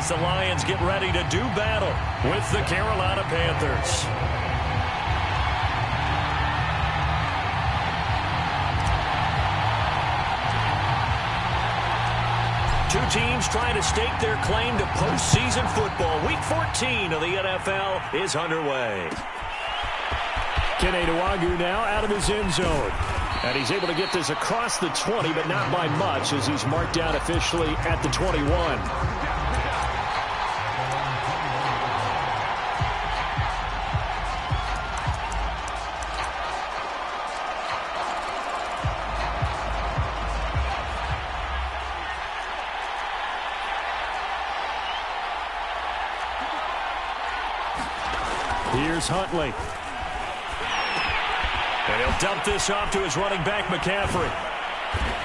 as the Lions get ready to do battle with the Carolina Panthers. Two teams trying to stake their claim to postseason football. Week 14 of the NFL is underway. Keneduagu now out of his end zone. And he's able to get this across the 20, but not by much as he's marked down officially at the 21. Here's Huntley. And he'll dump this off to his running back, McCaffrey.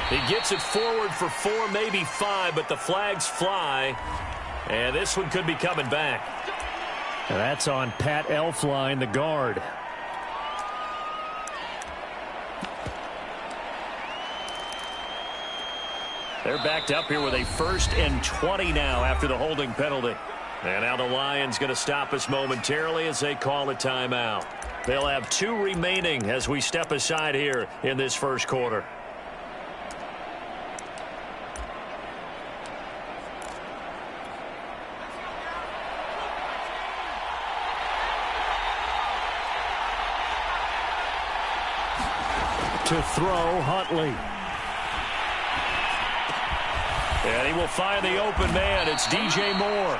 He gets it forward for 4, maybe 5, but the flags fly. And this one could be coming back. And that's on Pat Elflein, the guard. They're backed up here with a 1st and 20 now after the holding penalty. And now the Lions going to stop us momentarily as they call a timeout. They'll have 2 remaining as we step aside here in this first quarter. To throw, Huntley. And he will find the open man. It's DJ Moore.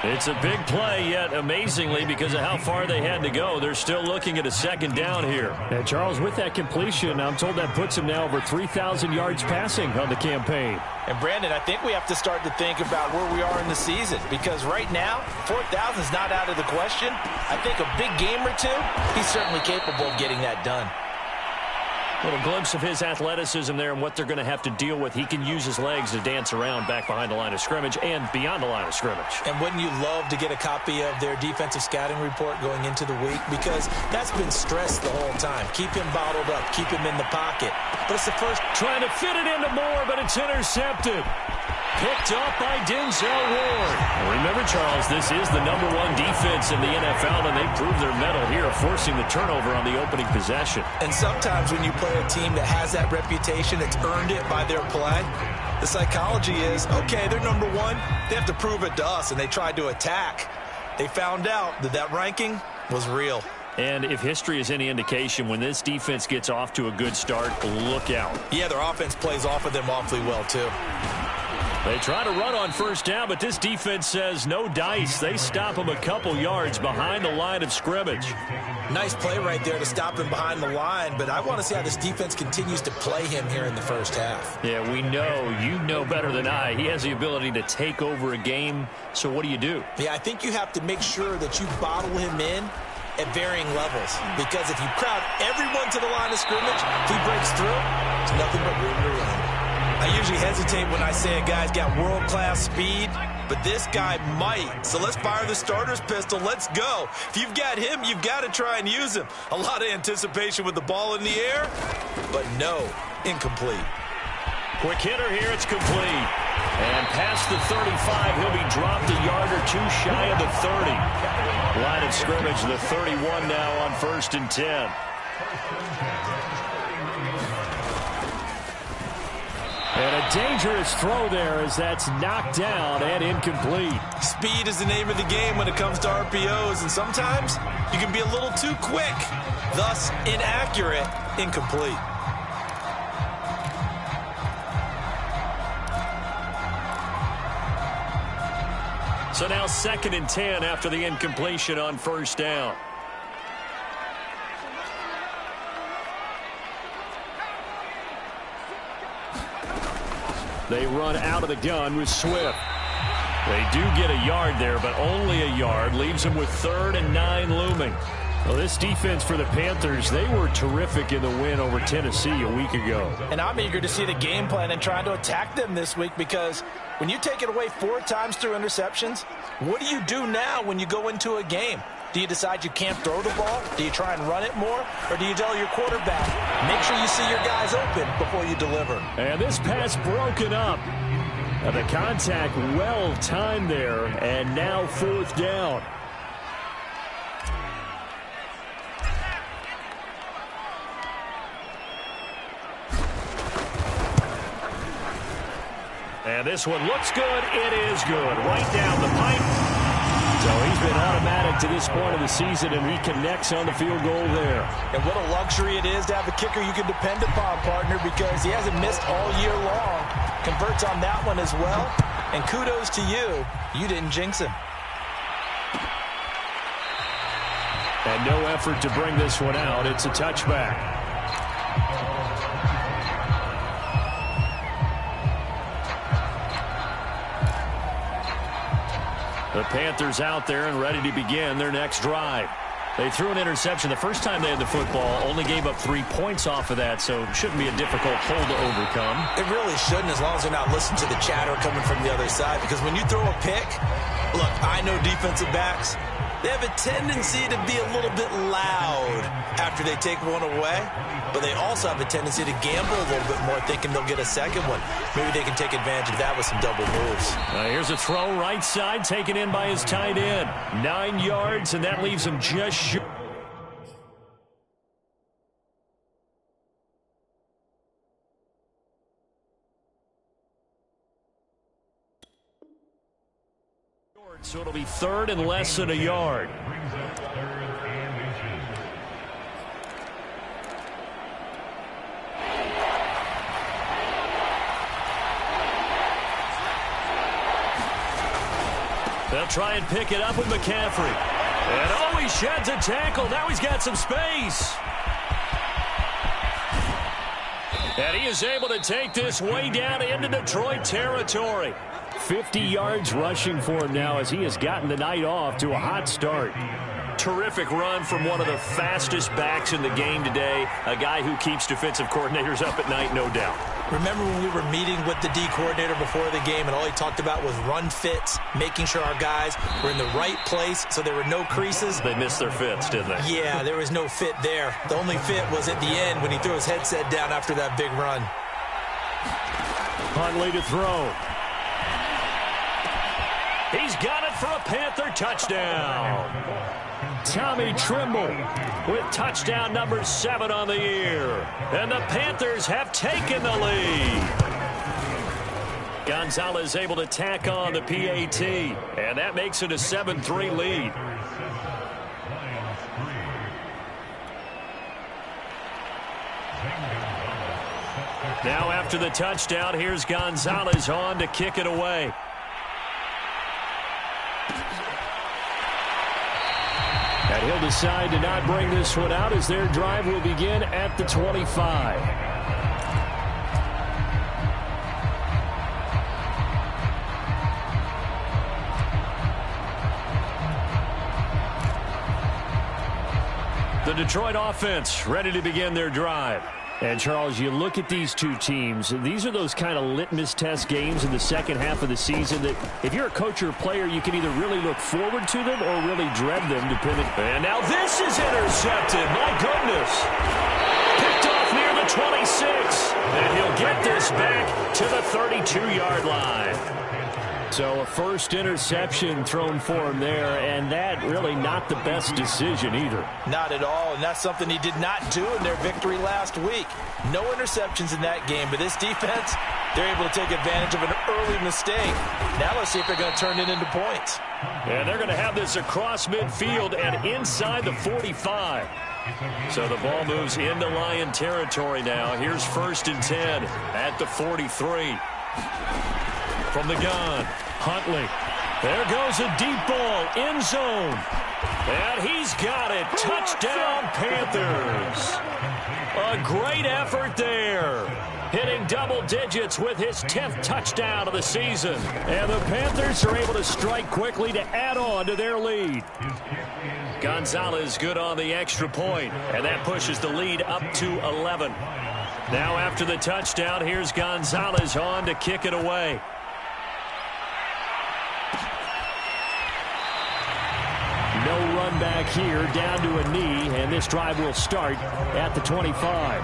It's a big play, yet amazingly, because of how far they had to go, they're still looking at a 2nd down here. And Charles, with that completion, I'm told that puts him now over 3,000 yards passing on the campaign. And Brandon, I think we have to start to think about where we are in the season, because right now, 4,000 is not out of the question. I think a big game or 2, he's certainly capable of getting that done. A little glimpse of his athleticism there and what they're going to have to deal with. He can use his legs to dance around back behind the line of scrimmage and beyond the line of scrimmage. And wouldn't you love to get a copy of their defensive scouting report going into the week? Because that's been stressed the whole time. Keep him bottled up. Keep him in the pocket. But it's the first. Trying to fit it into Moore, but it's intercepted. Picked up by Denzel Ward. Remember, Charles, this is the #1 defense in the NFL, and they proved their mettle here, forcing the turnover on the opening possession. And sometimes when you play a team that has that reputation, it's earned it by their play, the psychology is, okay, they're #1. They have to prove it to us, and they tried to attack. They found out that that ranking was real. And if history is any indication, when this defense gets off to a good start, look out. Yeah, their offense plays off of them awfully well, too. They try to run on 1st down, but this defense says no dice. They stop him a couple yards behind the line of scrimmage. Nice play right there to stop him behind the line, but I want to see how this defense continues to play him here in the first half. Yeah, we know. You know better than I. He has the ability to take over a game, so what do? Yeah, I think you have to make sure that you bottle him in at varying levels, because if you crowd everyone to the line of scrimmage, if he breaks through, there's nothing but room to run. I usually hesitate when I say a guy's got world-class speed, but this guy might. So let's fire the starter's pistol. Let's go. If you've got him, you've got to try and use him. A lot of anticipation with the ball in the air, but no, incomplete. Quick hitter here, it's complete. And past the 35, he'll be dropped a yard or 2 shy of the 30. Line of scrimmage, the 31 now on 1st and 10. And a dangerous throw there as that's knocked down and incomplete. Speed is the name of the game when it comes to RPOs, and sometimes you can be a little too quick, thus inaccurate, incomplete. So now 2nd and 10 after the incompletion on 1st down. They run out of the gun with Swift. They do get a yard there, but only a yard. Leaves them with 3rd and 9 looming. Well, this defense for the Panthers, they were terrific in the win over Tennessee a week ago. And I'm eager to see the game plan and trying to attack them this week, because when you take it away 4 times through interceptions, what do you do now when you go into a game? Do you decide you can't throw the ball? Do you try and run it more? Or do you tell your quarterback, make sure you see your guys open before you deliver? And this pass broken up. The contact well timed there, and now 4th down. And this one looks good. It is good. Right down the pipe. So he's been automatic to this point of the season, and he connects on the field goal there. And what a luxury it is to have a kicker you can depend upon, partner, because he hasn't missed all year long. Converts on that one as well. And kudos to you. You didn't jinx him. And no effort to bring this one out. It's a touchback. The Panthers out there and ready to begin their next drive. They threw an interception the first time they had the football, only gave up 3 points off of that, so it shouldn't be a difficult hole to overcome. It really shouldn't, as long as they're not listening to the chatter coming from the other side, because when you throw a pick, look, I know defensive backs, they have a tendency to be a little bit loud after they take one away, but they also have a tendency to gamble a little bit more, thinking they'll get a second one. Maybe they can take advantage of that with some double moves. Here's a throw right side, taken in by his tight end. 9 yards, and that leaves him just short. So it'll be 3rd and less than a yard. They'll try and pick it up with McCaffrey. And he sheds a tackle. Now he's got some space. And he is able to take this way down into Detroit territory. 50 yards rushing for him now as he has gotten the night off to a hot start. Terrific run from one of the fastest backs in the game today. A guy who keeps defensive coordinators up at night, no doubt. Remember when we were meeting with the D coordinator before the game and all he talked about was run fits, making sure our guys were in the right place so there were no creases? They missed their fits, didn't they? Yeah, there was no fit there. The only fit was at the end when he threw his headset down after that big run. Huntley to throw. He's got it for a Panther touchdown. Tommy Trimble with touchdown number 7 on the year. And the Panthers have taken the lead. Gonzalez able to tack on the PAT. And that makes it a 7-3 lead. Now after the touchdown, here's Gonzalez on to kick it away. And he'll decide to not bring this one out as their drive will begin at the 25. The Detroit offense ready to begin their drive. And, Charles, you look at these two teams, these are those kind of litmus test games in the second half of the season that if you're a coach or a player, you can either really look forward to them or really dread them, depending. And now this is intercepted. My goodness. Picked off near the 26. And he'll get this back to the 32-yard line. So a first interception thrown for him there, and that really not the best decision either. Not at all, and that's something he did not do in their victory last week. No interceptions in that game, but this defense, they're able to take advantage of an early mistake. Now let's see if they're going to turn it into points. And they're going to have this across midfield and inside the 45. So the ball moves into Lion territory now. Here's 1st and 10 at the 43. From the gun, Huntley. There goes a deep ball, end zone. And he's got it. Touchdown, Panthers. A great effort there. Hitting double digits with his 10th touchdown of the season. And the Panthers are able to strike quickly to add on to their lead. Gonzalez good on the extra point, and that pushes the lead up to 11. Now after the touchdown, here's Gonzalez on to kick it away. No run back here, down to a knee, and this drive will start at the 25.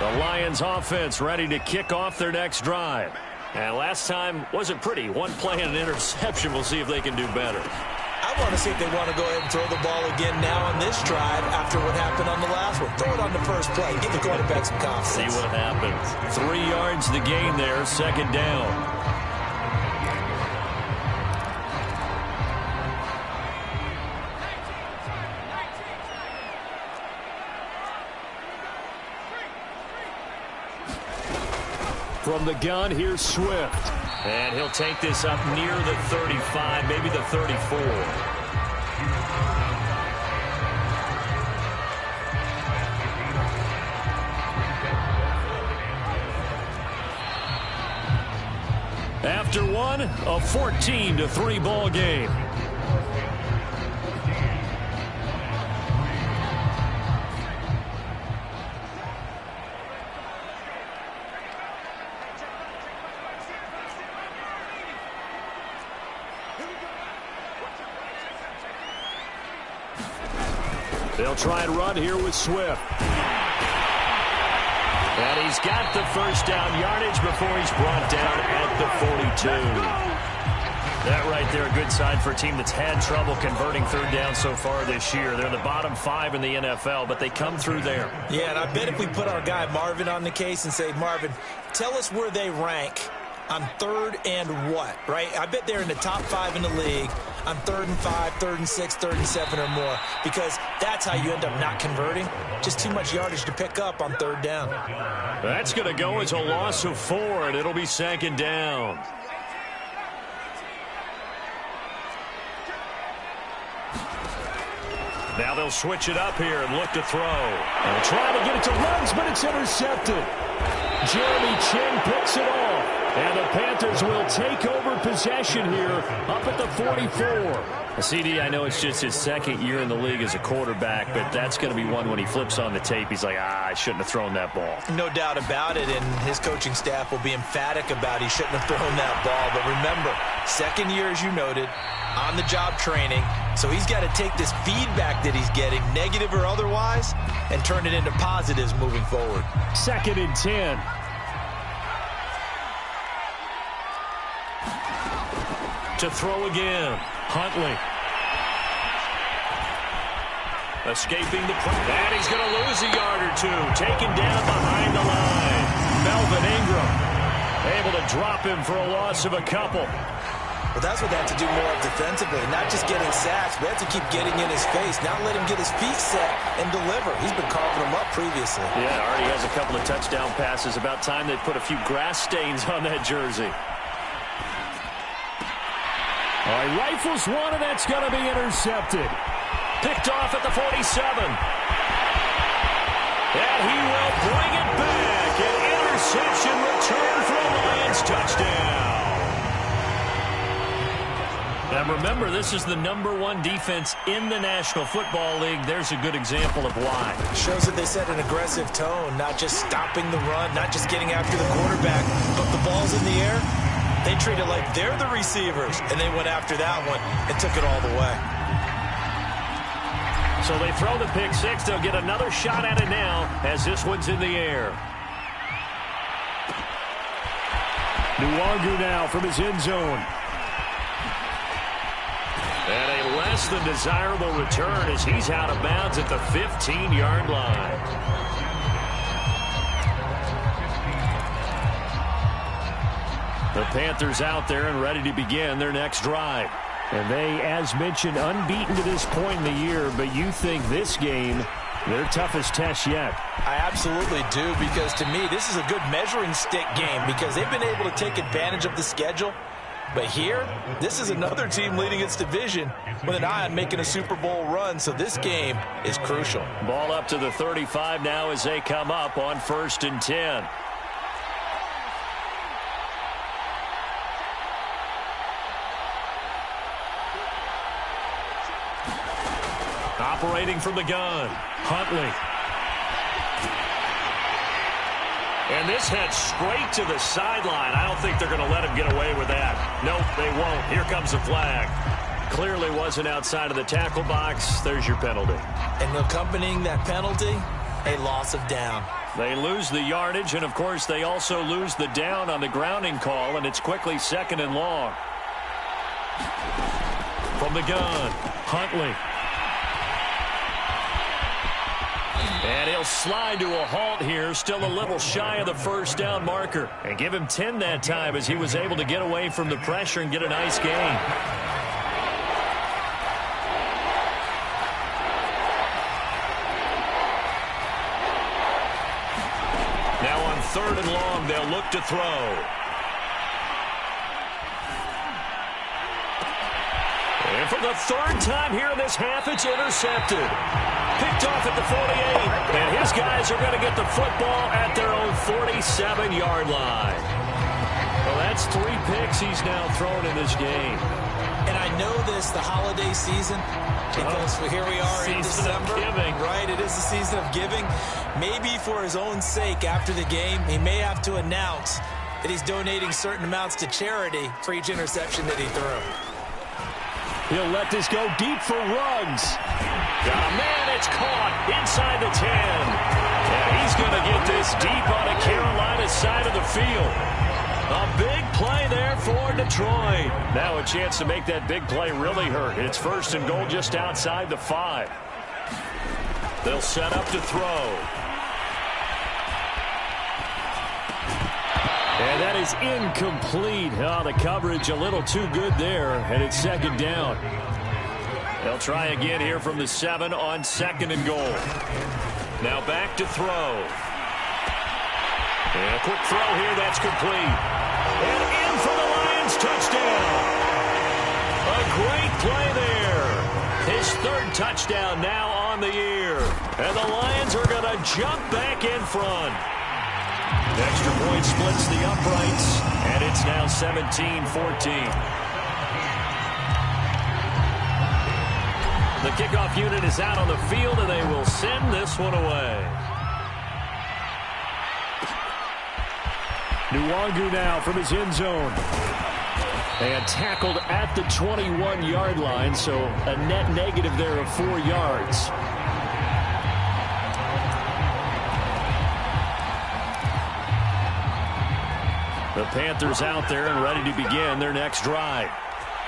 The Lions offense ready to kick off their next drive. And last time wasn't pretty. One play and an interception. We'll see if they can do better. I want to see if they want to go ahead and throw the ball again now on this drive after what happened on the last one. Throw it on the first play. Give the quarterback some confidence. See what happens. 3 yards to gain there. Second down. From the gun, here's Swift. And he'll take this up near the 35, maybe the 34. After one, a 14-3 ball game. They'll try and run here with Swift. And he's got the first down yardage before he's brought down at the 42. That right there, a good sign for a team that's had trouble converting third down so far this year. They're the bottom 5 in the NFL, but they come through there. Yeah, and I bet if we put our guy Marvin on the case and say, Marvin, tell us where they rank on third and what, right? I bet they're in the top 5 in the league on 3rd and 5, 3rd and 6, 3rd and 7 or more, because that's how you end up not converting. Just too much yardage to pick up on third down. That's going to go as a loss of 4, and it'll be second down. Now they'll switch it up here and look to throw. And try to get it to Ruggs, but it's intercepted. Jeremy Chin picks it off. And the Panthers will take over possession here up at the 44. CD, I know it's just his second year in the league as a quarterback, but that's going to be one when he flips on the tape. He's like, I shouldn't have thrown that ball. No doubt about it, and his coaching staff will be emphatic about he shouldn't have thrown that ball. But remember, second year, as you noted, on-the-job training. So he's got to take this feedback that he's getting, negative or otherwise, and turn it into positives moving forward. 2nd and 10. To throw again, Huntley. Escaping the pressure, and he's going to lose a yard or two. Taken down behind the line. Melvin Ingram able to drop him for a loss of a couple. Well, that's what they have to do more of defensively, not just getting sacks, but they have to keep getting in his face, not let him get his feet set and deliver. He's been carving them up previously. Yeah, already has a couple of touchdown passes. About time they put a few grass stains on that jersey. All right, rifles one, and that's going to be intercepted. Picked off at the 47. And he will bring it back. An interception return for a Lions touchdown. Now remember, this is the #1 defense in the National Football League. There's a good example of why. Shows that they set an aggressive tone, not just stopping the run, not just getting after the quarterback, but the ball's in the air. They treat it like they're the receivers, and they went after that one and took it all the way. So they throw the pick six. They'll get another shot at it now as this one's in the air. Nwangu now from his end zone. And a less than desirable return as he's out of bounds at the 15-yard line. The Panthers out there and ready to begin their next drive. And they, as mentioned, unbeaten to this point in the year, but you think this game, their toughest test yet. I absolutely do, because to me, this is a good measuring stick game because they've been able to take advantage of the schedule. But here, this is another team leading its division with an eye on making a Super Bowl run, so this game is crucial. Ball up to the 35 now as they come up on 1st and 10. Operating from the gun, Huntley. And this heads straight to the sideline. I don't think they're going to let him get away with that. Nope, they won't. Here comes the flag. Clearly wasn't outside of the tackle box. There's your penalty. And accompanying that penalty, a loss of down. They lose the yardage, and, of course, they also lose the down on the grounding call, and it's quickly 2nd and long. From the gun, Huntley. And he'll slide to a halt here, still a little shy of the first down marker. And give him 10 that time as he was able to get away from the pressure and get a nice gain. Now on 3rd and long, they'll look to throw. And for the 3rd time here in this half, it's intercepted. Picked off at the 48, and his guys are going to get the football at their own 47-yard line. Well, that's 3 picks he's now thrown in this game. And I know this, the holiday season, because here we are in December. Right, it is the season of giving. Maybe for his own sake after the game, he may have to announce that he's donating certain amounts to charity for each interception that he threw. He'll let this go deep for Ruggs. Oh, man, it's caught inside the 10. And he's going to get this deep on the Carolina side of the field. A big play there for Detroit. Now a chance to make that big play really hurt. It's 1st and goal just outside the 5. They'll set up to throw. And that is incomplete. Oh, the coverage a little too good there, and it's 2nd down. They'll try again here from the 7 on 2nd and goal. Now back to throw. And a quick throw here, that's complete. And in for the Lions, touchdown. A great play there. His 3rd touchdown now on the year. And the Lions are going to jump back in front. Extra point splits the uprights, and it's now 17-14. The kickoff unit is out on the field, and they will send this one away. Nwangu now from his end zone. And tackled at the 21-yard line, so a net negative there of 4 yards. The Panthers out there and ready to begin their next drive.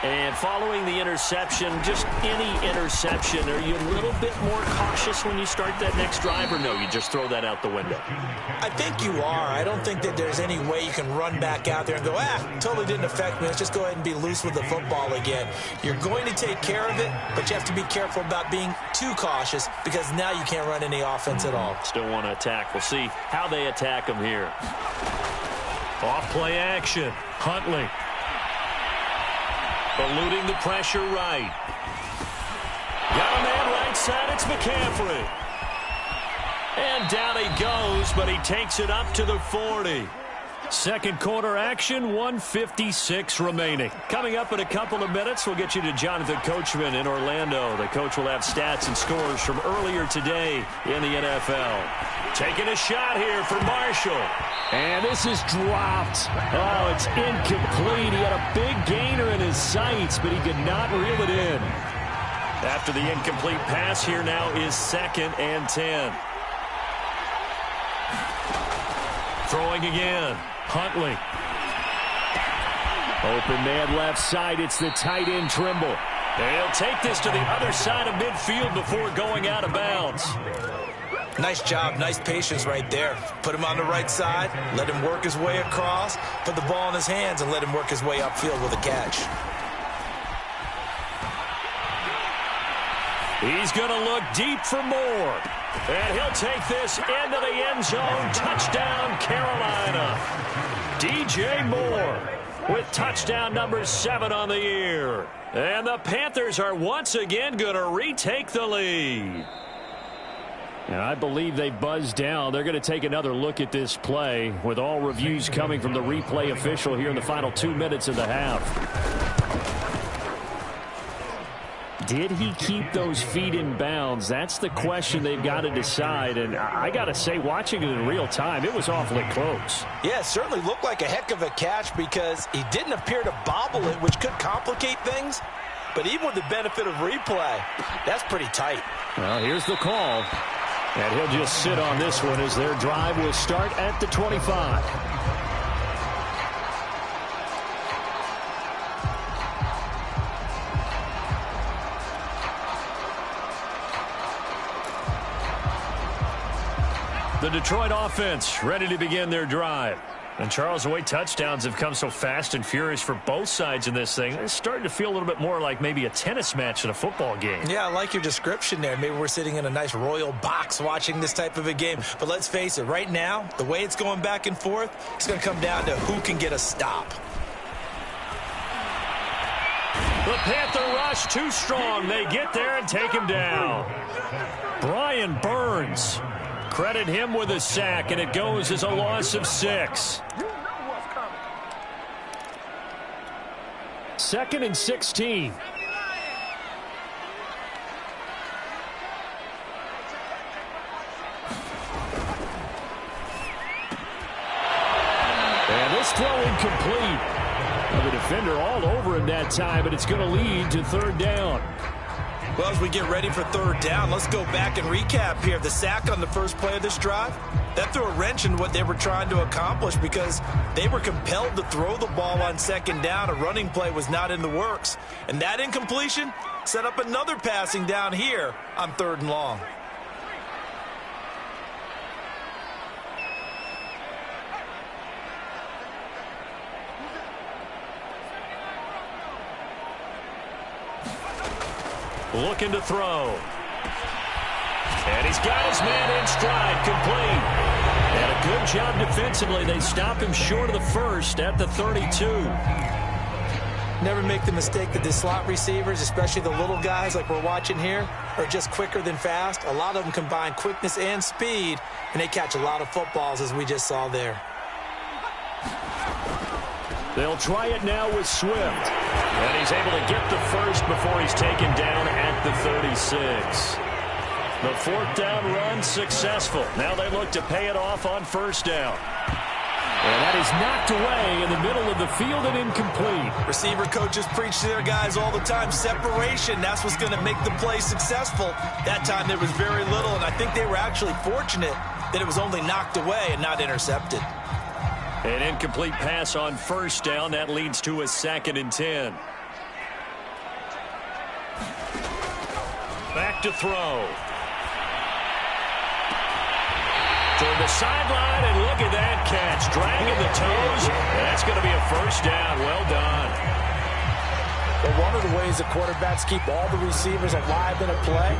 And following the interception, just any interception, are you a little bit more cautious when you start that next drive, or no, you just throw that out the window? I think you are. I don't think that there's any way you can run back out there and go, totally didn't affect me. Let's just go ahead and be loose with the football again. You're going to take care of it, but you have to be careful about being too cautious because now you can't run any offense at all. Still want to attack. We'll see how they attack them here. Off play action. Huntley. Eluding the pressure right. Got a man right side. It's McCaffrey. And down he goes, but he takes it up to the 40. Second quarter action, 1:56 remaining. Coming up in a couple of minutes, we'll get you to Jonathan Coachman in Orlando. The coach will have stats and scores from earlier today in the NFL. Taking a shot here for Marshall. And this is dropped. Oh, it's incomplete. He had a big gainer in his sights, but he could not reel it in. After the incomplete pass, here now is 2nd and 10. Throwing again. Huntley. Open man left side. It's the tight end Trimble. And he'll take this to the other side of midfield before going out of bounds. Nice job. Nice patience right there. Put him on the right side. Let him work his way across. Put the ball in his hands and let him work his way upfield with a catch. He's going to look deep for more. And he'll take this into the end zone. Touchdown, Carolina. DJ Moore with touchdown number 7 on the year. And the Panthers are once again going to retake the lead. And I believe they buzzed down. They're going to take another look at this play with all reviews coming from the replay official here in the final 2 minutes of the half. Did he keep those feet in bounds? That's the question they've got to decide. And I got to say, watching it in real time, it was awfully close. Yeah, it certainly looked like a heck of a catch because he didn't appear to bobble it, which could complicate things. But even with the benefit of replay, that's pretty tight. Well, here's the call. And he'll just sit on this one as their drive will start at the 25. The Detroit offense ready to begin their drive. And Charles, the way touchdowns have come so fast and furious for both sides in this thing, it's starting to feel a little bit more like maybe a tennis match than a football game. Yeah, I like your description there. Maybe we're sitting in a nice royal box watching this type of a game. But let's face it, right now, the way it's going back and forth, it's going to come down to who can get a stop. The Panther rush too strong. They get there and take him down. Brian Burns. Credit him with a sack, and it goes as a loss of 6. 2nd and 16. And this throw incomplete. Well, the defender all over him that time, but it's going to lead to 3rd down. Well, as we get ready for 3rd down, let's go back and recap here. The sack on the first play of this drive, that threw a wrench in what they were trying to accomplish because they were compelled to throw the ball on 2nd down. A running play was not in the works. And that incompletion set up another passing down here on 3rd and long. Looking to throw. And he's got his man in stride, complete. And a good job defensively. They stop him short of the first at the 32. Never make the mistake that the slot receivers, especially the little guys like we're watching here, are just quicker than fast. A lot of them combine quickness and speed, and they catch a lot of footballs, as we just saw there. They'll try it now with Swift. And he's able to get the first before he's taken down at the 36. The 4th down run successful. Now they look to pay it off on 1st down. And that is knocked away in the middle of the field and incomplete. Receiver coaches preach to their guys all the time. Separation, that's what's going to make the play successful. That time there was very little, and I think they were actually fortunate that it was only knocked away and not intercepted. An incomplete pass on 1st down. That leads to a 2nd and 10. Back to throw. Toward the sideline, and look at that catch. Dragging the toes. And that's going to be a 1st down. Well done. But one of the ways the quarterbacks keep all the receivers alive in a play,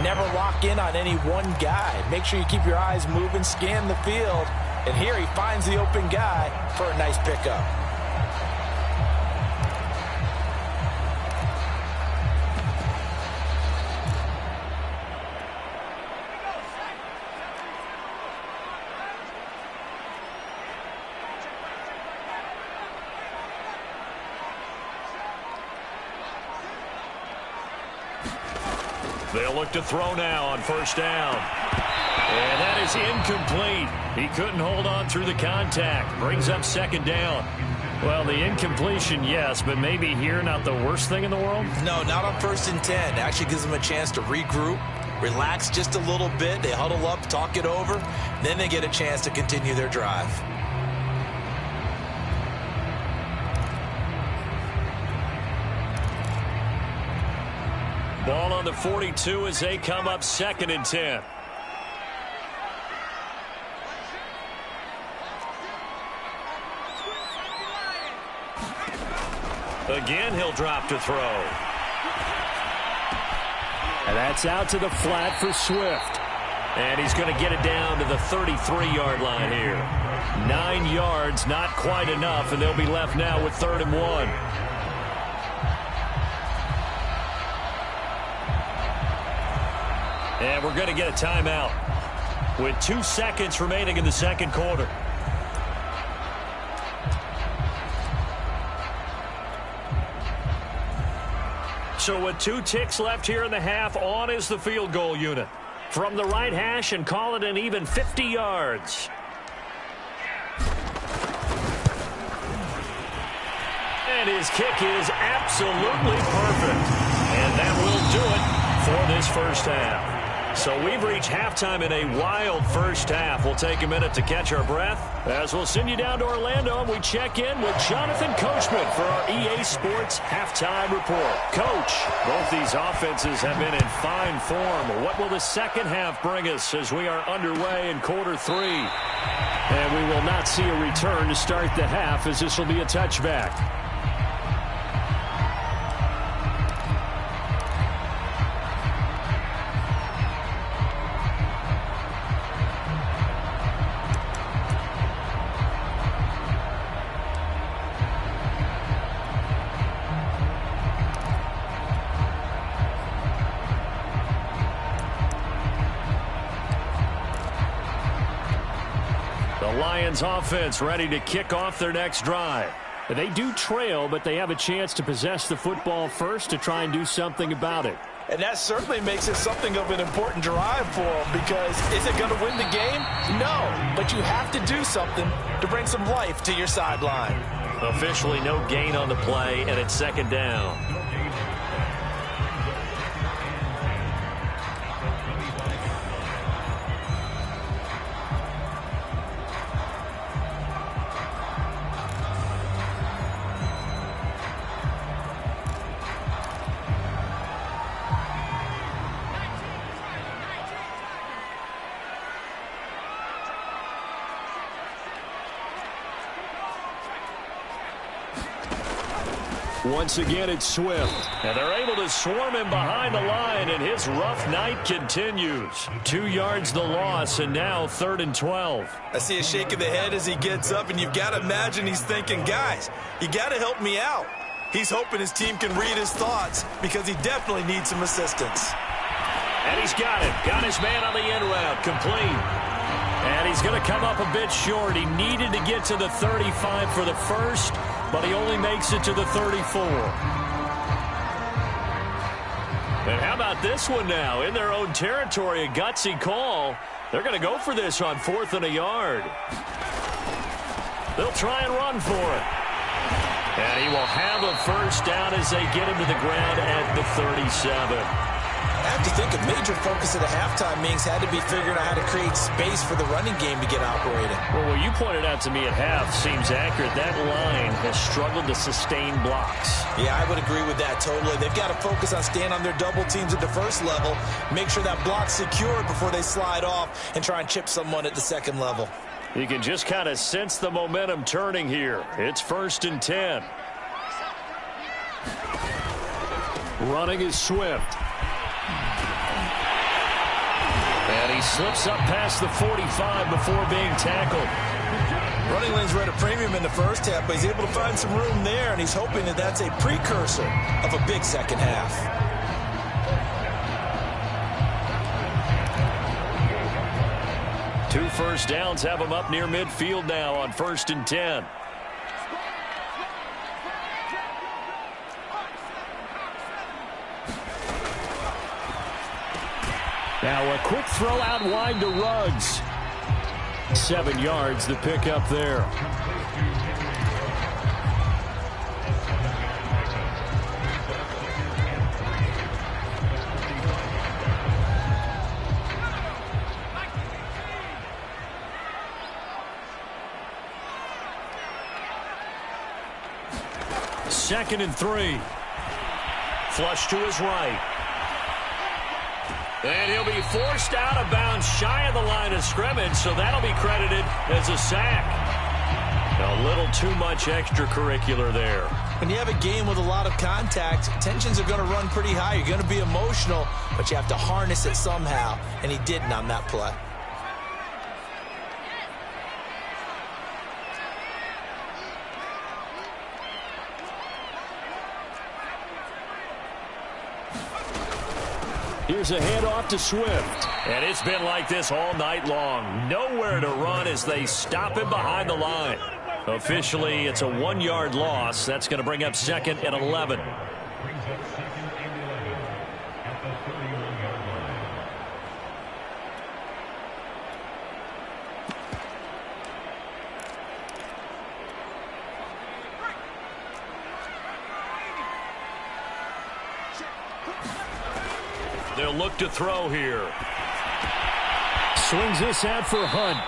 never lock in on any one guy. Make sure you keep your eyes moving, scan the field. And here he finds the open guy for a nice pickup. They'll look to throw now on 1st down. And that is incomplete. He couldn't hold on through the contact. Brings up 2nd down. Well, the incompletion, yes, but maybe here not the worst thing in the world? No, not on 1st and 10. It actually gives them a chance to regroup, relax just a little bit. They huddle up, talk it over. Then they get a chance to continue their drive. Ball on the 42 as they come up 2nd and 10. Again, he'll drop to throw. And that's out to the flat for Swift. And he's going to get it down to the 33-yard line here. 9 yards, not quite enough, and they'll be left now with 3rd and 1. And we're going to get a timeout with 2 seconds remaining in the 2nd quarter. So with 2 ticks left here in the half, on is the field goal unit. From the right hash and call it an even 50 yards. And his kick is absolutely perfect. And that will do it for this 1st half. So we've reached halftime in a wild first half. We'll take a minute to catch our breath as we'll send you down to Orlando and we check in with Jonathan Coachman for our EA Sports Halftime Report. Coach, both these offenses have been in fine form. What will the second half bring us as we are underway in quarter 3? And we will not see a return to start the half as this will be a touchback. Lions offense ready to kick off their next drive. They do trail, but they have a chance to possess the football first to try and do something about it. And that certainly makes it something of an important drive for them, because is it going to win the game? No, but you have to do something to bring some life to your sideline. Officially no gain on the play, and it's second down. Once again, it's Swift. And they're able to swarm him behind the line, and his rough night continues. 2 yards the loss, and now 3rd and 12. I see a shake of the head as he gets up, and you've got to imagine he's thinking, guys, you got to help me out. He's hoping his team can read his thoughts because he definitely needs some assistance. And he's got it. Got his man on the end route. Complete. And he's going to come up a bit short. He needed to get to the 35 for the first, but he only makes it to the 34. And how about this one now? In their own territory, a gutsy call. They're going to go for this on 4th and a yard. They'll try and run for it. And he will have a first down as they get him to the ground at the 37. I have to think a major focus of the halftime meetings had to be figuring out how to create space for the running game to get operating. Well, what you pointed out to me at half seems accurate. That line has struggled to sustain blocks. Yeah, I would agree with that totally. They've got to focus on staying on their double teams at the first level, make sure that block's secure before they slide off and try and chip someone at the second level. You can just kind of sense the momentum turning here. It's 1st and 10. Running is Swift. And he slips up past the 45 before being tackled. Running lanes were at a premium in the first half, but he's able to find some room there, and he's hoping that that's a precursor of a big second half. Two first downs have him up near midfield now on 1st and 10. Now a quick throw out wide to Ruggs. 7 yards, the pickup there. Second and 3. Flush to his right. And he'll be forced out of bounds shy of the line of scrimmage, so that'll be credited as a sack. A little too much extracurricular there. When you have a game with a lot of contact, tensions are going to run pretty high. You're going to be emotional, but you have to harness it somehow, and he didn't on that play. Here's a handoff to Swift. And it's been like this all night long. Nowhere to run as they stop him behind the line. Officially, it's a 1-yard loss. That's going to bring up 2nd and 11. They'll look to throw here. Swings this out for Hunt.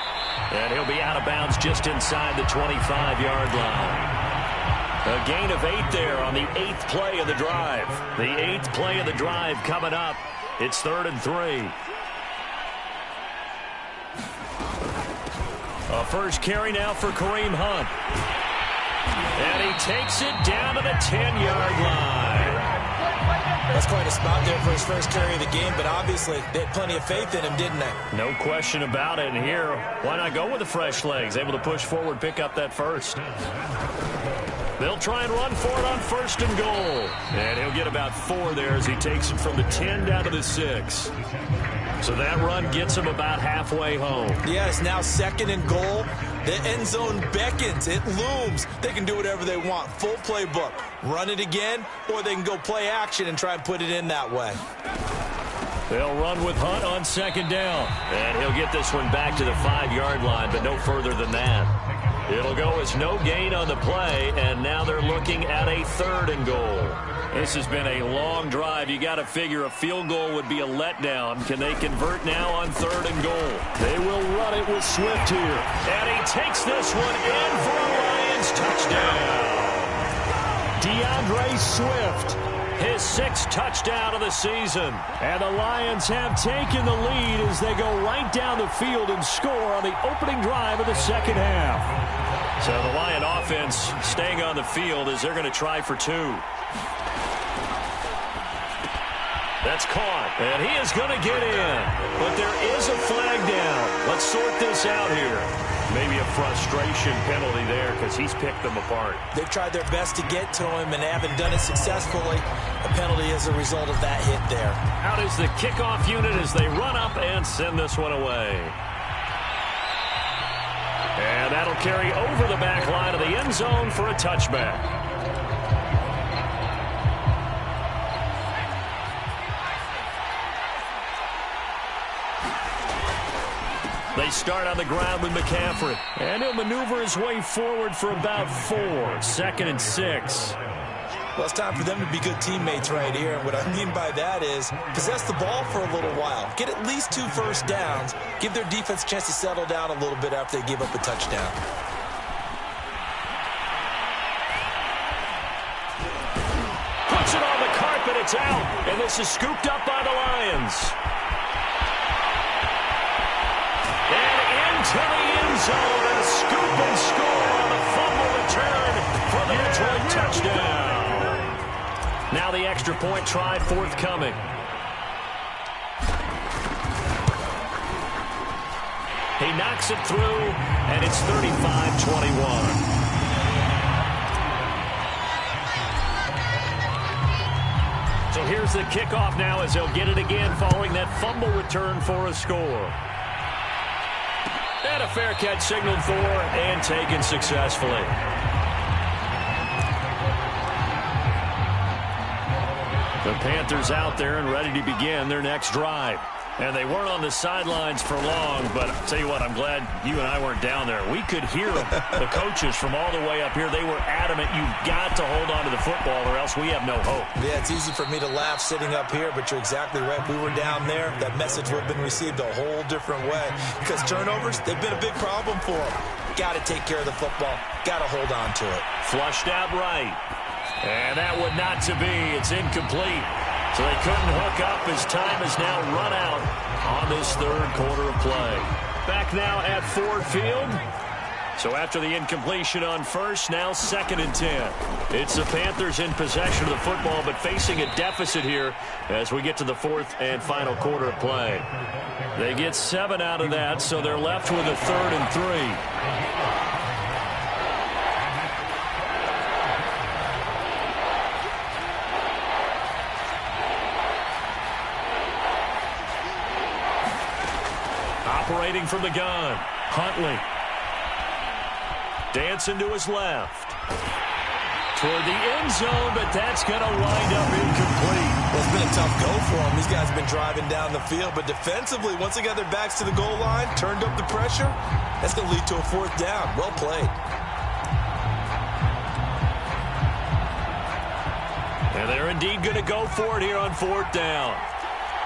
And he'll be out of bounds just inside the 25-yard line. A gain of 8 there on the 8th play of the drive. The 8th play of the drive coming up. It's 3rd and 3. A first carry now for Kareem Hunt. And he takes it down to the 10-yard line. That's quite a spot there for his first carry of the game, but obviously they had plenty of faith in him, didn't they? No question about it. And here, why not go with the fresh legs? Able to push forward, pick up that first. They'll try and run for it on 1st and goal. And he'll get about 4 there as he takes it from the 10 down to the 6. So that run gets him about halfway home. Yeah, it's now 2nd and goal. The end zone beckons. It looms. They can do whatever they want. Full playbook. Run it again, or they can go play action and try and put it in that way. They'll run with Hunt on 2nd down. And he'll get this one back to the 5-yard line, but no further than that. It'll go as no gain on the play, and now they're looking at a 3rd and goal. This has been a long drive. You got to figure a field goal would be a letdown. Can they convert now on 3rd and goal? They will run it with Swift here. And he takes this one in for a Lions touchdown. DeAndre Swift. His 6th touchdown of the season. And the Lions have taken the lead as they go right down the field and score on the opening drive of the 2nd half. So the Lion offense staying on the field as they're going to try for 2. That's caught, and he is going to get in. But there is a flag down. Let's sort this out here. Maybe a frustration penalty there because he's picked them apart. They've tried their best to get to him and haven't done it successfully. A penalty as a result of that hit there. Out is the kickoff unit as they run up and send this one away. And that'll carry over the back line of the end zone for a touchback. They start on the ground with McCaffrey. And he'll maneuver his way forward for about 4. 2nd and 6. Well, it's time for them to be good teammates right here. And what I mean by that is possess the ball for a little while. Get at least 2 first downs. Give their defense a chance to settle down a little bit after they give up a touchdown. Puts it on the carpet. It's out. And this is scooped up by the Lions. To the end zone and a scoop and score on the fumble return for the Detroit touchdown. Now the extra point try forthcoming. He knocks it through, and it's 35-21. So here's the kickoff now as they'll get it again following that fumble return for a score. And a fair catch signaled for and taken successfully. The Panthers out there and ready to begin their next drive. And they weren't on the sidelines for long, but I'll tell you what, I'm glad you and I weren't down there. We could hear the coaches from all the way up here. They were adamant, you've got to hold on to the football or else we have no hope. Yeah, it's easy for me to laugh sitting up here, but you're exactly right. If we were down there, that message would have been received a whole different way. Because turnovers, they've been a big problem for them. Got to take care of the football. Got to hold on to it. Flushed out right. And that would not to be. It's incomplete. So they couldn't hook up as time has now run out on this 3rd quarter of play. Back now at Ford Field. So after the incompletion on 1st, now 2nd and 10. It's the Panthers in possession of the football, but facing a deficit here as we get to the 4th and final quarter of play. They get 7 out of that, so they're left with a 3rd and 3. Operating from the gun, Huntley. Dancing to his left. Toward the end zone, but that's going to wind up incomplete. Well, it's been a tough go for them. These guys have been driving down the field, but defensively, once they got their backs to the goal line, turned up the pressure, that's going to lead to a 4th down. Well played. And they're indeed going to go for it here on 4th down.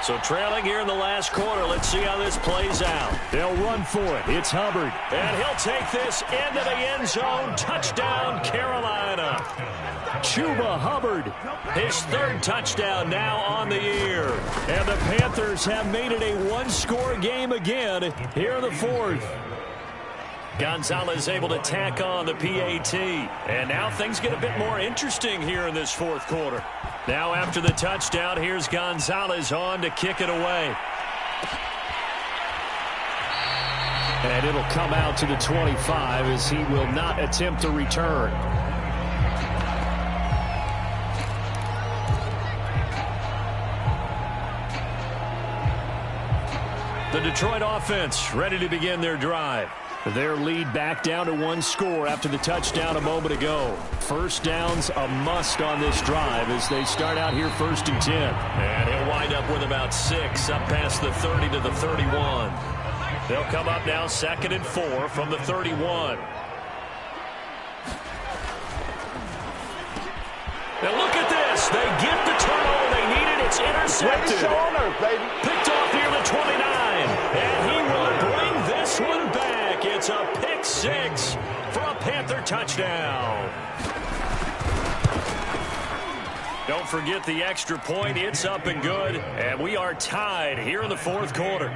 So trailing here in the last quarter. Let's see how this plays out. They'll run for it. It's Hubbard. And he'll take this into the end zone. Touchdown, Carolina. Chuba Hubbard. His third touchdown now on the year. And the Panthers have made it a one-score game again here in the fourth. Gonzalez able to tack on the PAT. And now things get a bit more interesting here in this fourth quarter. Now after the touchdown, here's Gonzalez on to kick it away. And it'll come out to the 25 as he will not attempt to return. The Detroit offense ready to begin their drive. Their lead back down to one score after the touchdown a moment ago. First down's a must on this drive as they start out here 1st and 10. And he'll wind up with about 6 up past the 30 to the 31. They'll come up now 2nd and 4 from the 31. Now look at this. They get the turnover they needed. It's intercepted. Picked off near the 29. And he will bring this one back. It's a pick 6 for a Panther touchdown. Don't forget the extra point. It's up and good. And we are tied here in the fourth quarter.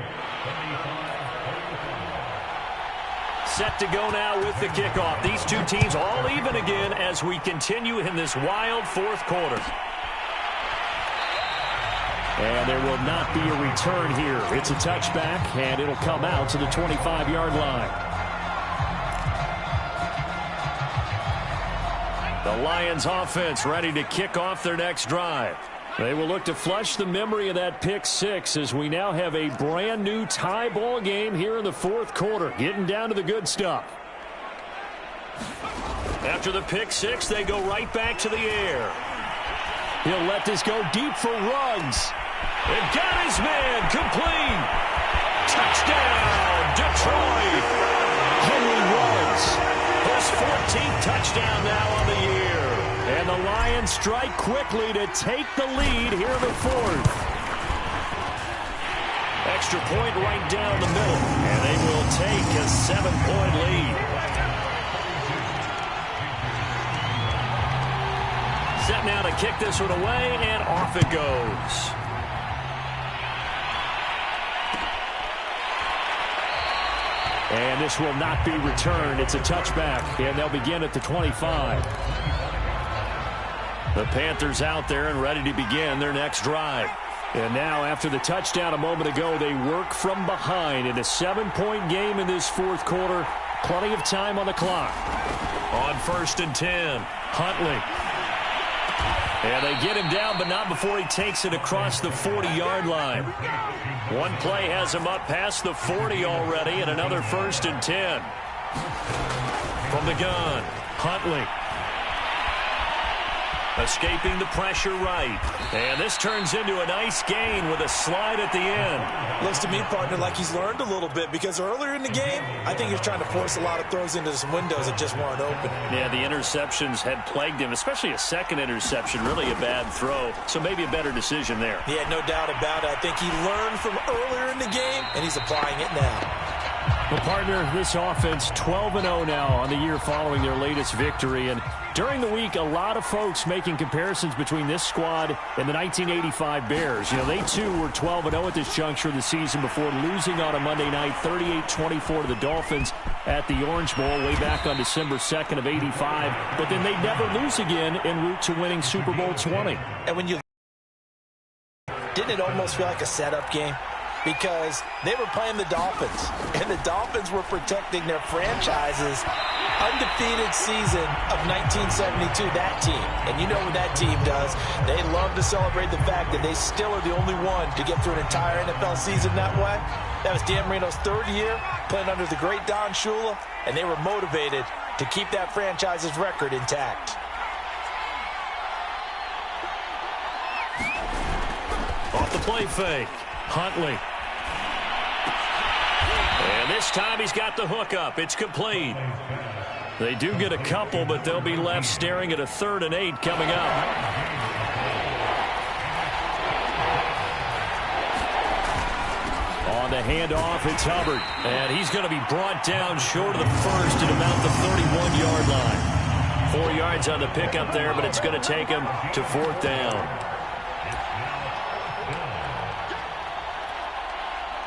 Set to go now with the kickoff. These two teams all even again as we continue in this wild fourth quarter. And there will not be a return here. It's a touchback, and it'll come out to the 25-yard line. The Lions offense ready to kick off their next drive. They will look to flush the memory of that pick 6 as we now have a brand new tie ball game here in the fourth quarter. Getting down to the good stuff. After the pick 6, they go right back to the air. He'll let this go deep for Ruggs. And got his man complete. Touchdown, Detroit. Henry Ruggs. His 14th touchdown now on the year. And the Lions strike quickly to take the lead here in the fourth. Extra point right down the middle. And they will take a 7-point lead. Set now to kick this one away, and off it goes. And this will not be returned. It's a touchback, and they'll begin at the 25. The Panthers out there and ready to begin their next drive. And now, after the touchdown a moment ago, they work from behind in a 7-point game in this fourth quarter. Plenty of time on the clock. On 1st and 10, Huntley. And they get him down, but not before he takes it across the 40-yard line. One play has him up past the 40 already, and another 1st and 10. From the gun, Huntley. Escaping the pressure right. And this turns into a nice gain with a slide at the end. Looks to me, partner, like he's learned a little bit because earlier in the game, I think he was trying to force a lot of throws into some windows that just weren't open. Yeah, the interceptions had plagued him, especially a second interception, really a bad throw. So maybe a better decision there. Yeah, no doubt about it. I think he learned from earlier in the game, and he's applying it now. Well, partner, this offense 12-0 now on the year following their latest victory. And during the week, a lot of folks making comparisons between this squad and the 1985 Bears. You know, they too were 12-0 at this juncture of the season before losing on a Monday night 38-24 to the Dolphins at the Orange Bowl way back on December 2nd of 85. But then they'd never lose again en route to winning Super Bowl 20. And when you didn't it almost feel like a setup game? Because they were playing the Dolphins, and the Dolphins were protecting their franchise's undefeated season of 1972, that team. And you know what that team does. They love to celebrate the fact that they still are the only one to get through an entire NFL season that way. That was Dan Marino's 3rd year, playing under the great Don Shula, and they were motivated to keep that franchise's record intact. Off the play fake, Huntley. And this time he's got the hook up. It's complete. They do get a couple, but they'll be left staring at a 3rd and 8 coming up. On the handoff, it's Hubbard. And he's going to be brought down short of the first at about the 31-yard line. 4 yards on the pickup there, but it's going to take him to 4th down.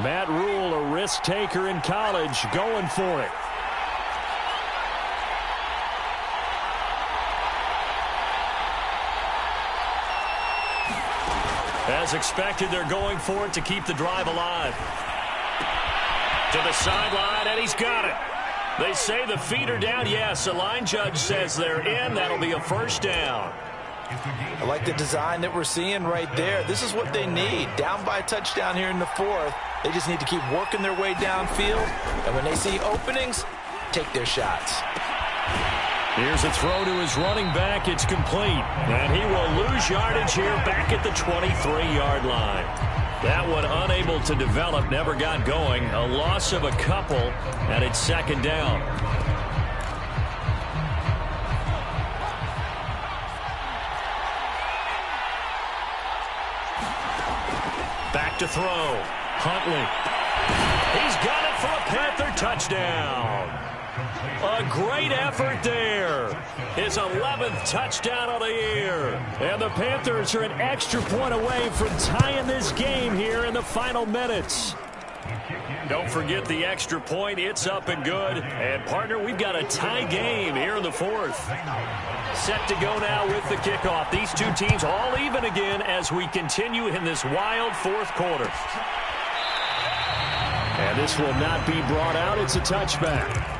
Matt Rule, a risk taker in college, going for it. As expected, they're going for it to keep the drive alive. To the sideline, and he's got it. They say the feet are down. Yes, the line judge says they're in. That'll be a 1st down. I like the design that we're seeing right there. This is what they need. Down by a touchdown here in the 4th. They just need to keep working their way downfield. And when they see openings, take their shots. Here's a throw to his running back. It's complete. And he will lose yardage here back at the 23-yard line. That one unable to develop, never got going. A loss of a couple, and it's 2nd down. Back to throw. Huntley. He's got it for a Panther touchdown. A great effort there. His 11th touchdown of the year. And the Panthers are an extra point away from tying this game here in the final minutes. Don't forget the extra point. It's up and good. And, partner, we've got a tie game here in the 4th. Set to go now with the kickoff. These two teams all even again as we continue in this wild 4th quarter. And this will not be brought out. It's a touchback.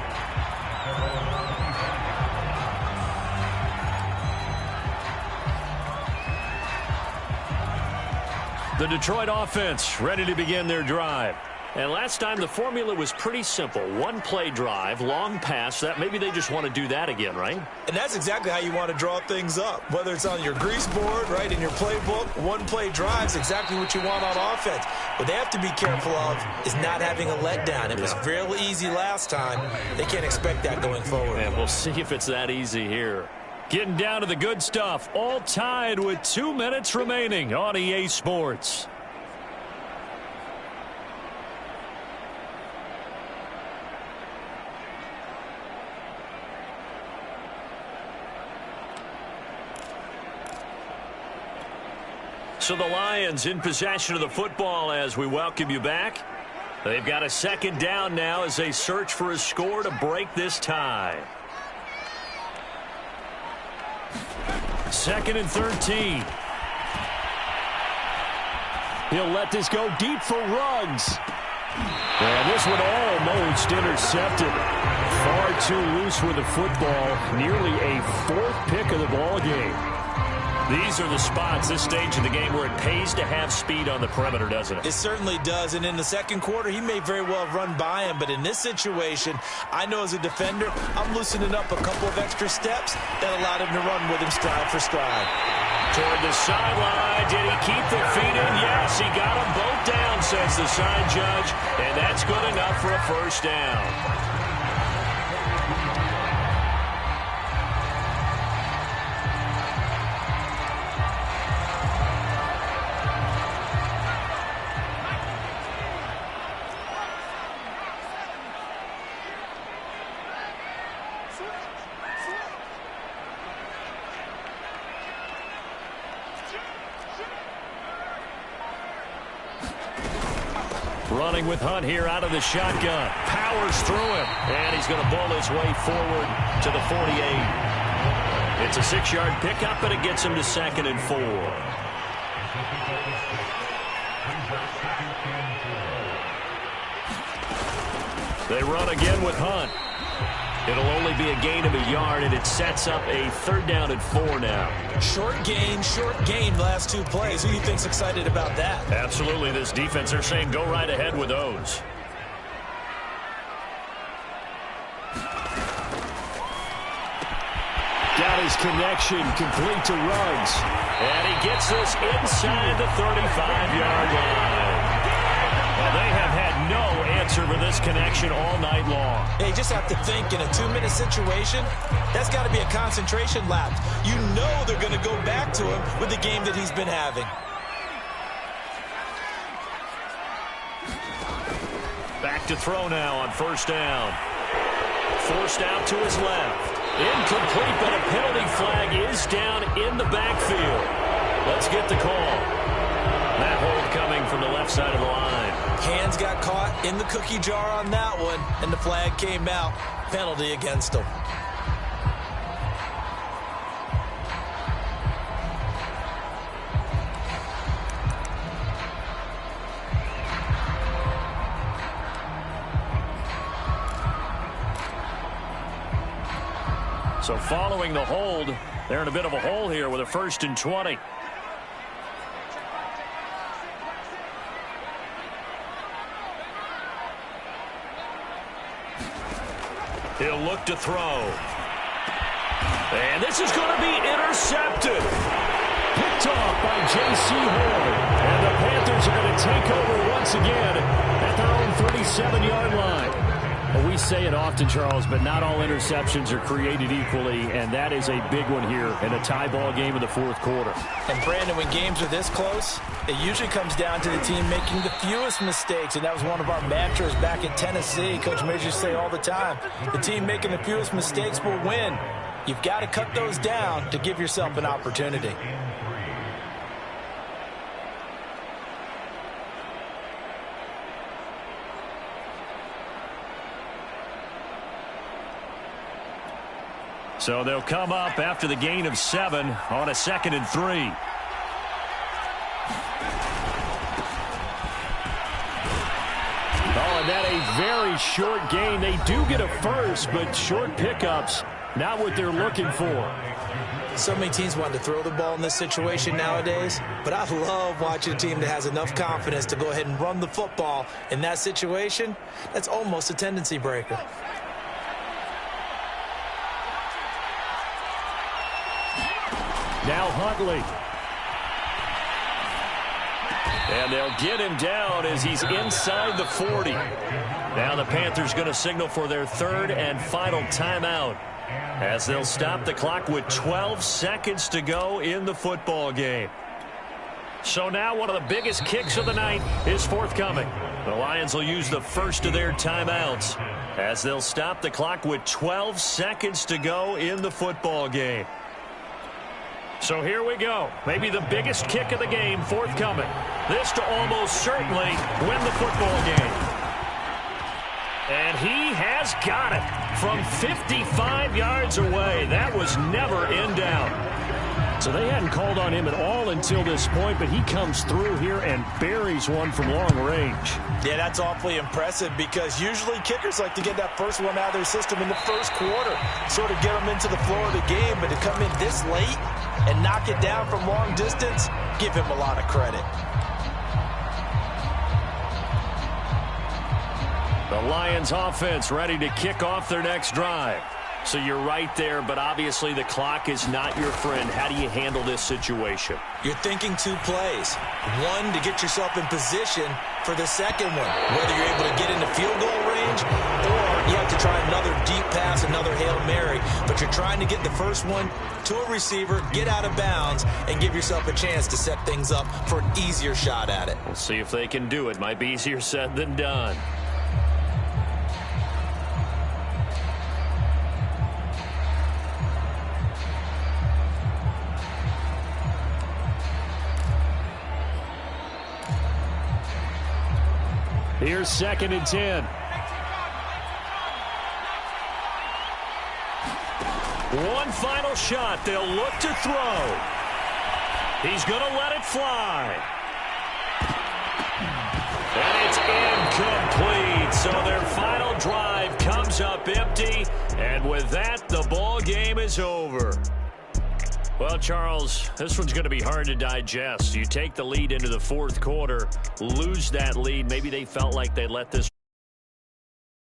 The Detroit offense ready to begin their drive. And last time the formula was pretty simple. 1-play drive, long pass. That maybe they just want to do that again, right? And that's exactly how you want to draw things up. Whether it's on your grease board, right, in your playbook, 1-play drive is exactly what you want on offense. What they have to be careful of is not having a letdown. It was real easy last time. They can't expect that going forward. And we'll see if it's that easy here. Getting down to the good stuff. All tied with 2 minutes remaining on EA Sports. So the Lions in possession of the football as we welcome you back. They've got a 2nd down now as they search for a score to break this tie. 2nd and 13. He'll let this go deep for Ruggs. And this one almost intercepted. Far too loose with the football. Nearly a 4th pick of the ball game. These are the spots, this stage of the game, where it pays to have speed on the perimeter, doesn't it? It certainly does, and in the 2nd quarter, he may very well have run by him, but in this situation, I know as a defender, I'm loosening up a couple of extra steps that allowed him to run with him stride for stride. Toward the sideline, did he keep the feet in? Yes, he got them both down, says the side judge, and that's good enough for a 1st down. Running with Hunt here out of the shotgun. Powers through him. And he's going to bull his way forward to the 48. It's a 6-yard pickup, but it gets him to 2nd and 4. They run again with Hunt. It'll only be a gain of a yard, and it sets up a 3rd down and 4 now. Short gain the last 2 plays. Who do you think's excited about that? Absolutely. This defense, they're saying go right ahead with those. Got his connection complete to Ruggs. And he gets this inside the 35-yard line. Well, they have had no answer for this connection all night long. They just have to think in a 2-minute situation, that's got to be a concentration lapse. You know they're going to go back to him with the game that he's been having. Back to throw now on first down. Forced out to his left. Incomplete, but a penalty flag is down in the backfield. Let's get the call. That hold coming from the left side of the line. Hands got caught in the cookie jar on that one, and the flag came out. Penalty against him. So following the hold, they're in a bit of a hole here with a 1st and 20. He'll look to throw. And this is going to be intercepted. Picked off by J.C. Horn. And the Panthers are going to take over once again at their own 37-yard line. Well, we say it often, Charles, but not all interceptions are created equally, and that is a big one here in a tie ball game in the 4th quarter. And, Brandon, when games are this close, it usually comes down to the team making the fewest mistakes, and that was one of our mantras back at Tennessee. Coach Major say all the time, the team making the fewest mistakes will win. You've got to cut those down to give yourself an opportunity. So they'll come up after the gain of 7 on a 2nd and 3. Oh, and that a very short gain. They do get a first, but short pickups, not what they're looking for. So many teams want to throw the ball in this situation nowadays, but I love watching a team that has enough confidence to go ahead and run the football in that situation. That's almost a tendency breaker. Now Huntley. And they'll get him down as he's inside the 40. Now the Panthers going to signal for their 3rd and final timeout as they'll stop the clock with 12 seconds to go in the football game. So now one of the biggest kicks of the night is forthcoming. The Lions will use the first of their timeouts as they'll stop the clock with 12 seconds to go in the football game. So here we go. Maybe the biggest kick of the game forthcoming. This to almost certainly win the football game. And he has got it from 55 yards away. That was never in doubt. So they hadn't called on him at all until this point, but he comes through here and buries one from long range. Yeah, that's awfully impressive because usually kickers like to get that first one out of their system in the 1st quarter, sort of get them into the flow of the game, but to come in this late and knock it down from long distance, give him a lot of credit. The Lions offense ready to kick off their next drive. So you're right there, but obviously the clock is not your friend. How do you handle this situation? You're thinking 2 plays. One, to get yourself in position for the second one, whether you're able to get into field goal range or you have to try another deep pass, another Hail Mary. But you're trying to get the first one to a receiver, get out of bounds, and give yourself a chance to set things up for an easier shot at it. We'll see if they can do it. Might be easier said than done. Here's 2nd and 10. One final shot. They'll look to throw. He's going to let it fly. And it's incomplete. So their final drive comes up empty. And with that, the ball game is over. Well, Charles, this one's going to be hard to digest. You take the lead into the 4th quarter, lose that lead. Maybe they felt like they let this